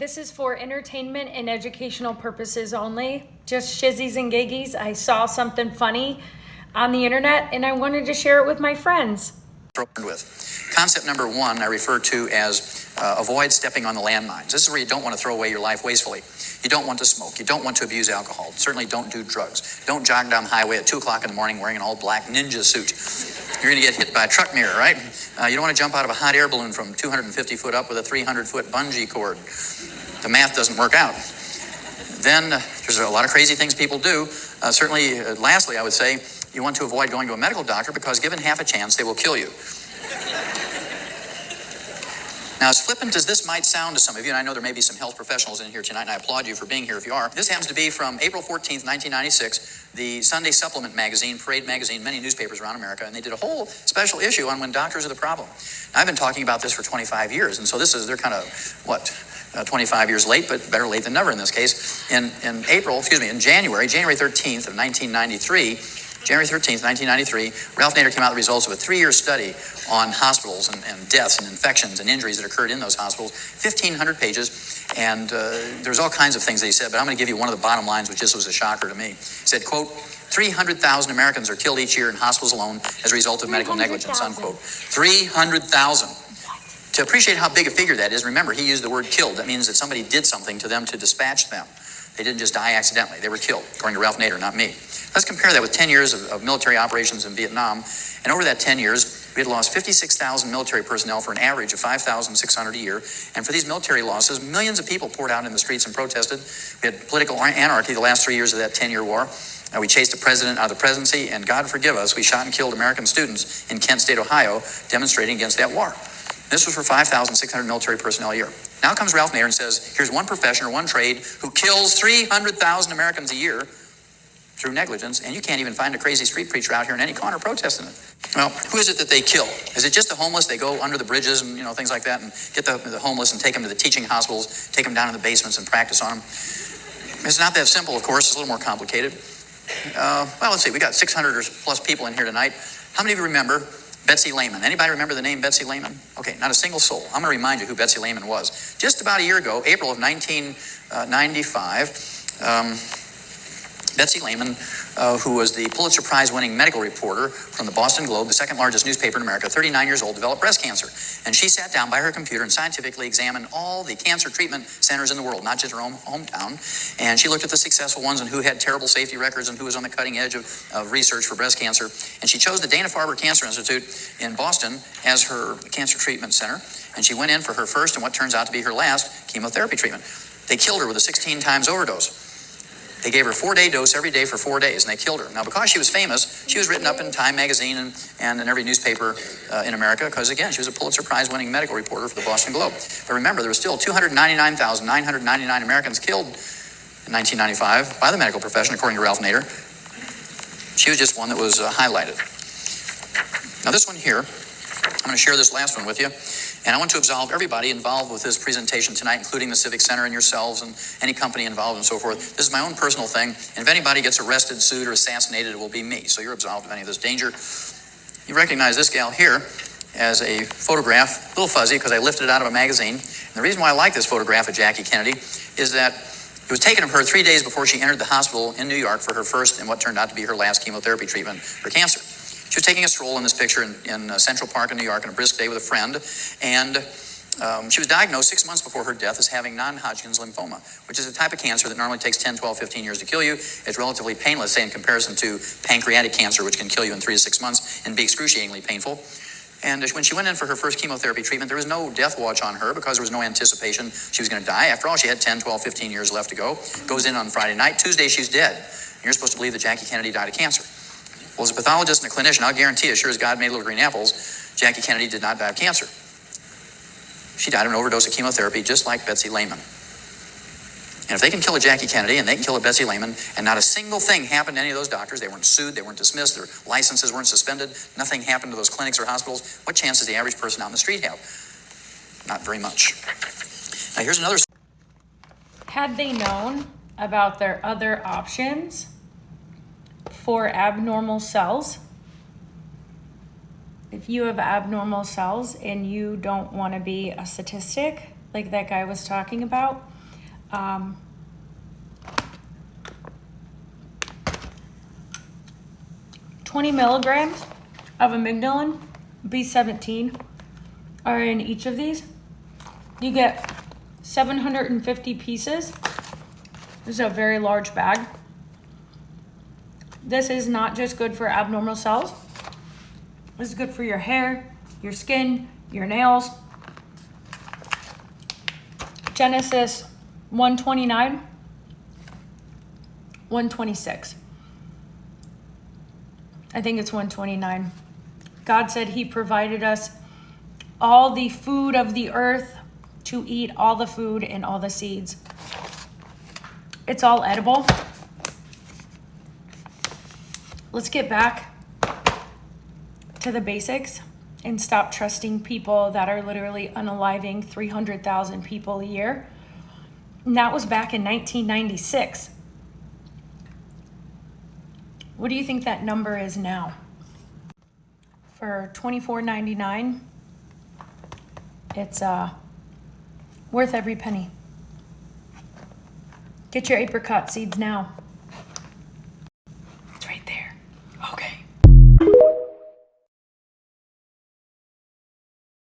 This is for entertainment and educational purposes only. Just shizzies and giggies. I saw something funny on the internet and I wanted to share it with my friends. Concept number one I refer to as avoid stepping on the landmines. This is where you don't want to throw away your life wastefully. You don't want to smoke. You don't want to abuse alcohol. Certainly don't do drugs. Don't jog down the highway at 2 o'clock in the morning wearing an all black ninja suit. You're going to get hit by a truck mirror, right? You don't want to jump out of a hot air balloon from 250 foot up with a 300-foot bungee cord. The math doesn't work out. Then there's a lot of crazy things people do. Lastly, I would say you want to avoid going to a medical doctor because given half a chance, they will kill you. Now, as flippant as this might sound to some of you, and I know there may be some health professionals in here tonight, and I applaud you for being here if you are. This happens to be from April 14th, 1996, the Sunday Supplement magazine, Parade magazine, many newspapers around America, and they did a whole special issue on when doctors are the problem. Now, I've been talking about this for 25 years, and so they're kind of, 25 years late, but better late than never in this case. In January 13th of 1993, January 13th, 1993, Ralph Nader came out with the results of a 3-year study on hospitals and deaths and infections and injuries that occurred in those hospitals, 1,500 pages, and there's all kinds of things that he said, but I'm going to give you one of the bottom lines, which just was a shocker to me. He said, quote, 300,000 Americans are killed each year in hospitals alone as a result of medical negligence, unquote. 300,000. To appreciate how big a figure that is, remember, he used the word killed. That means that somebody did something to them to dispatch them. They didn't just die accidentally. They were killed, according to Ralph Nader, not me. Let's compare that with 10 years of military operations in Vietnam. And over that 10 years, we had lost 56,000 military personnel for an average of 5,600 a year. And for these military losses, millions of people poured out in the streets and protested. We had political anarchy the last 3 years of that 10-year war. We chased a president out of the presidency, and God forgive us, we shot and killed American students in Kent State, Ohio, demonstrating against that war. This was for 5,600 military personnel a year. Now comes Ralph Nader and says, here's one profession or one trade who kills 300,000 Americans a year through negligence, and you can't even find a crazy street preacher out here in any corner protesting it. Well, who is it that they kill? Is it just the homeless? They go under the bridges and things like that and get the homeless and take them to the teaching hospitals, take them down in the basements and practice on them? It's not that simple, of course. It's a little more complicated. Let's see. We got 600 or plus people in here tonight. How many of you remember Betsy Lehman? Anybody remember the name Betsy Lehman? Okay, not a single soul. I'm going to remind you who Betsy Lehman was. Just about a year ago, April of 1995, Betsy Lehman, who was the Pulitzer Prize-winning medical reporter from the Boston Globe, the second largest newspaper in America, 39 years old, developed breast cancer. And she sat down by her computer and scientifically examined all the cancer treatment centers in the world, not just her own hometown. And she looked at the successful ones and who had terrible safety records and who was on the cutting edge of research for breast cancer. And she chose the Dana-Farber Cancer Institute in Boston as her cancer treatment center. And she went in for her first and what turns out to be her last chemotherapy treatment. They killed her with a 16 times overdose. They gave her a 4-day dose every day for 4 days, and they killed her. Now, because she was famous, she was written up in Time magazine and in every newspaper in America because, again, she was a Pulitzer Prize-winning medical reporter for the Boston Globe. But remember, there were still 299,999 Americans killed in 1995 by the medical profession, according to Ralph Nader. She was just one that was highlighted. Now, this one here, I'm going to share this last one with you. And I want to absolve everybody involved with this presentation tonight, including the Civic Center and yourselves and any company involved and so forth. This is my own personal thing. And if anybody gets arrested, sued, or assassinated, it will be me. So you're absolved of any of this danger. You recognize this gal here as a photograph, a little fuzzy because I lifted it out of a magazine. And the reason why I like this photograph of Jackie Kennedy is that it was taken of her 3 days before she entered the hospital in New York for her first and what turned out to be her last chemotherapy treatment for cancer. She was taking a stroll in this picture in Central Park in New York on a brisk day with a friend, and she was diagnosed 6 months before her death as having non-Hodgkin's lymphoma, which is a type of cancer that normally takes 10, 12, 15 years to kill you. It's relatively painless, say, in comparison to pancreatic cancer, which can kill you in 3 to 6 months and be excruciatingly painful. And when she went in for her first chemotherapy treatment, there was no death watch on her because there was no anticipation she was going to die. After all, she had 10, 12, 15 years left to go. Goes in on Friday night. Tuesday, she's dead. And you're supposed to believe that Jackie Kennedy died of cancer. Well, as a pathologist and a clinician, I'll guarantee you, as sure as God made little green apples, Jackie Kennedy did not die of cancer. She died of an overdose of chemotherapy, just like Betsy Lehman. And if they can kill a Jackie Kennedy and they can kill a Betsy Lehman, and not a single thing happened to any of those doctors, they weren't sued, they weren't dismissed, their licenses weren't suspended, nothing happened to those clinics or hospitals, what chance does the average person out in the street have? Not very much. Now, here's another. Had they known about their other options for abnormal cells, if you have abnormal cells and you don't want to be a statistic, like that guy was talking about. 20 milligrams of amygdalin, B17, are in each of these. You get 750 pieces. This is a very large bag. This is not just good for abnormal cells. This is good for your hair, your skin, your nails. Genesis 129, 126. I think it's 129. God said he provided us all the food of the earth to eat, all the food and all the seeds. It's all edible. Let's get back to the basics and stop trusting people that are literally unaliving 300,000 people a year. And that was back in 1996. What do you think that number is now? For $24.99, it's worth every penny. Get your apricot seeds now.